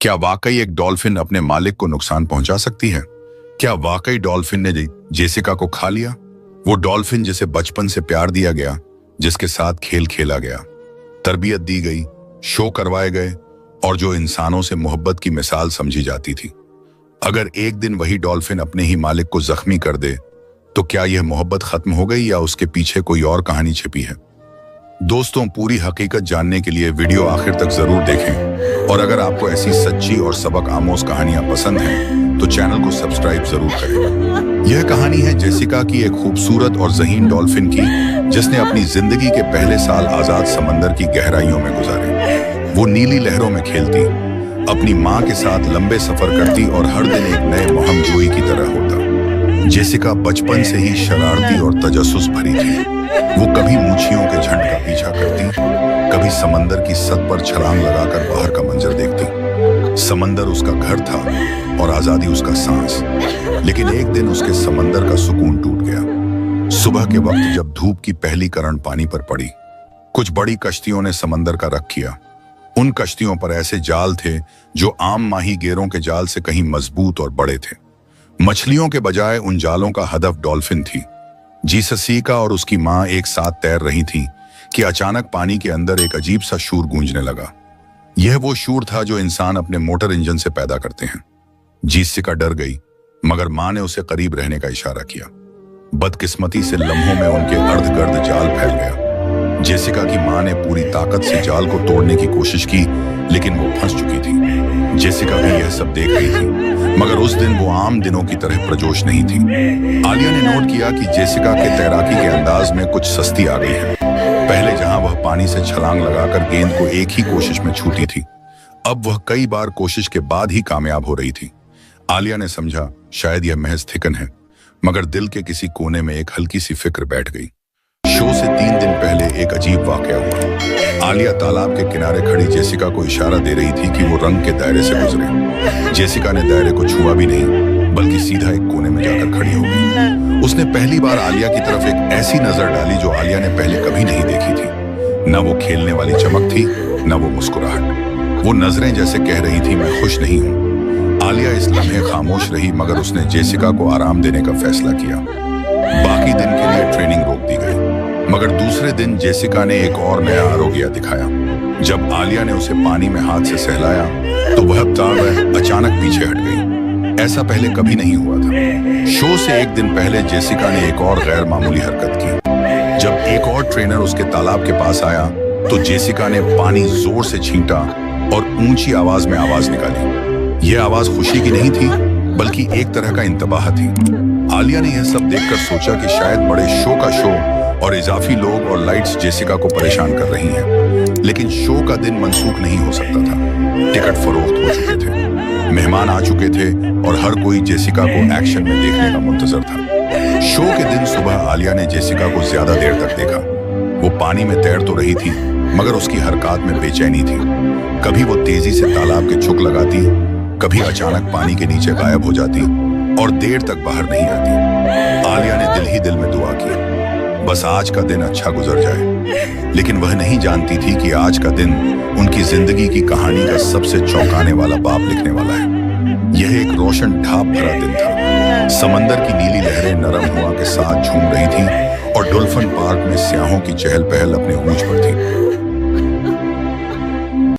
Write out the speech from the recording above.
क्या वाकई एक डॉल्फिन अपने मालिक को नुकसान पहुंचा सकती है? क्या वाकई डॉल्फिन ने जेसिका को खा लिया? वो डॉल्फिन जिसे बचपन से प्यार दिया गया, जिसके साथ खेल खेला गया, तरबियत दी गई, शो करवाए गए और जो इंसानों से मोहब्बत की मिसाल समझी जाती थी। अगर एक दिन वही डॉल्फिन अपने ही मालिक को जख्मी कर दे तो क्या यह मोहब्बत खत्म हो गई या उसके पीछे कोई और कहानी छिपी है? दोस्तों, पूरी हकीकत जानने के लिए वीडियो आखिर तक जरूर देखें और अगर आपको ऐसी सच्ची और सबक आमोज कहानियां पसंद हैं तो चैनल को सब्सक्राइब जरूर करें। यह कहानी है जेसिका की, एक खूबसूरत और ज़हीन डॉल्फिन की, जिसने अपनी जिंदगी के पहले साल आजाद समंदर की गहराइयों में गुजारे। वो नीली लहरों में खेलती, अपनी माँ के साथ लंबे सफर करती और हर दिन एक नए मोहमजोई की तरह होता। जेसिका बचपन से ही शरारती और तजस्सुस भरी थी। वो कभी मूंछियों के झंड का पीछा करती, कभी समंदर की सतह पर छलांग लगाकर बाहर का मंजर देखती। समंदर उसका घर था और आजादी उसका सांस। लेकिन एक दिन उसके समंदर का सुकून टूट गया। सुबह के वक्त जब धूप की पहली किरण पानी पर पड़ी, कुछ बड़ी कश्तियों ने समंदर का रख किया। उन कश्तियों पर ऐसे जाल थे जो आम माही गेरों के जाल से कहीं मजबूत और बड़े थे। मछलियों के बजाय उन जालों का हदफ डॉल्फिन थी। जेसिका और उसकी मां एक साथ तैर रही थीं कि अचानक पानी के अंदर एक अजीब सा शोर गूंजने लगा। यह वो शोर था जो इंसान अपने मोटर इंजन से पैदा करते हैं। जेसिका डर गई, मगर मां ने उसे करीब रहने का इशारा किया। बदकिस्मती से लम्हों में उनके अर्धगर्द जाल फैल गया। जेसिका की मां ने पूरी ताकत से जाल को तोड़ने की कोशिश की, लेकिन वो फंस चुकी थी। जेसिका भी यह सब देख रही थी, मगर उस दिन वो आम दिनों की तरह प्रजोश नहीं थी। आलिया ने नोट किया कि जेसिका के तैराकी के अंदाज में कुछ सस्ती आ गई है। पहले जहां वह पानी से छलांग लगाकर गेंद को एक ही कोशिश में छूती थी, अब वह कई बार कोशिश के बाद ही कामयाब हो रही थी। आलिया ने समझा शायद यह महज थिकन है, मगर दिल के किसी कोने में एक हल्की सी फिक्र बैठ गई। शो से 3 दिन पहले एक अजीब वाकया हुआ। आलिया तालाब के किनारे खड़ी जेसिका को इशारा दे रही थी कि वो रंग के दायरे से गुजरे। जेसिका ने दायरे को छुआ भी नहीं, बल्कि सीधा एक कोने में जाकर खड़ी हो गई। उसने पहली बार आलिया की तरफ एक ऐसी नजर डाली जो आलिया ने पहले कभी नहीं देखी थी। न वो खेलने वाली चमक थी, न वो मुस्कुराहट। वो नजरें जैसे कह रही थी, मैं खुश नहीं हूँ। आलिया इस लम्हे खामोश रही, मगर उसने जेसिका को आराम देने का फैसला किया। बाकी दिन के लिए ट्रेनिंग रोक दी गई, मगर दूसरे दिन जेसिका ने एक और नया आरोग्य दिखाया। जब आलिया ने उसे पानी में हाथ से सहलाया तो वह ताड़ अचानक पीछे हट गई। ऐसा पहले कभी नहीं हुआ था। शो से एक दिन पहले जेसिका ने एक और गैर मामूली हरकत की। जब एक और ट्रेनर उसके तालाब के पास आया तो जेसिका ने पानी जोर से छींटा और ऊंची आवाज में आवाज निकाली। यह आवाज खुशी की नहीं थी, बल्कि एक तरह का इंतबाह थी। आलिया ने यह सब देखकर सोचा कि शायद बड़े शो का शो और इजाफी लोग और लाइट्स जेसिका को परेशान कर रही हैं। लेकिन शो का दिन मनसूख नहीं हो सकता था। टिकट फरोख्त हो चुके थे, मेहमान आ चुके थे और हर कोई जेसिका को एक्शन में देखने का मुंतजर था। शो के दिन सुबह आलिया ने जेसिका को ज्यादा देर तक देखा। वो पानी में तैर तो रही थी, मगर उसकी हरकत में बेचैनी थी। कभी वो तेजी से तालाब के छुक लगाती, कभी अचानक पानी के नीचे गायब हो जाती और देर तक बाहर नहीं आती। आलिया ने दिल ही दिल में दुआ की, बस आज का दिन अच्छा गुजर जाए। लेकिन वह नहीं जानती थी कि आज का दिन उनकी जिंदगी की कहानी का सबसे चौंकाने वाला बाब लिखने वाला है। यह एक रोशन ढाब भरा दिन था। समंदर की नीली लहरें नरम हवा के साथ झूम रही थी और डॉल्फिन पार्क में स्याहों की चहल पहल अपने ऊंच पर थी।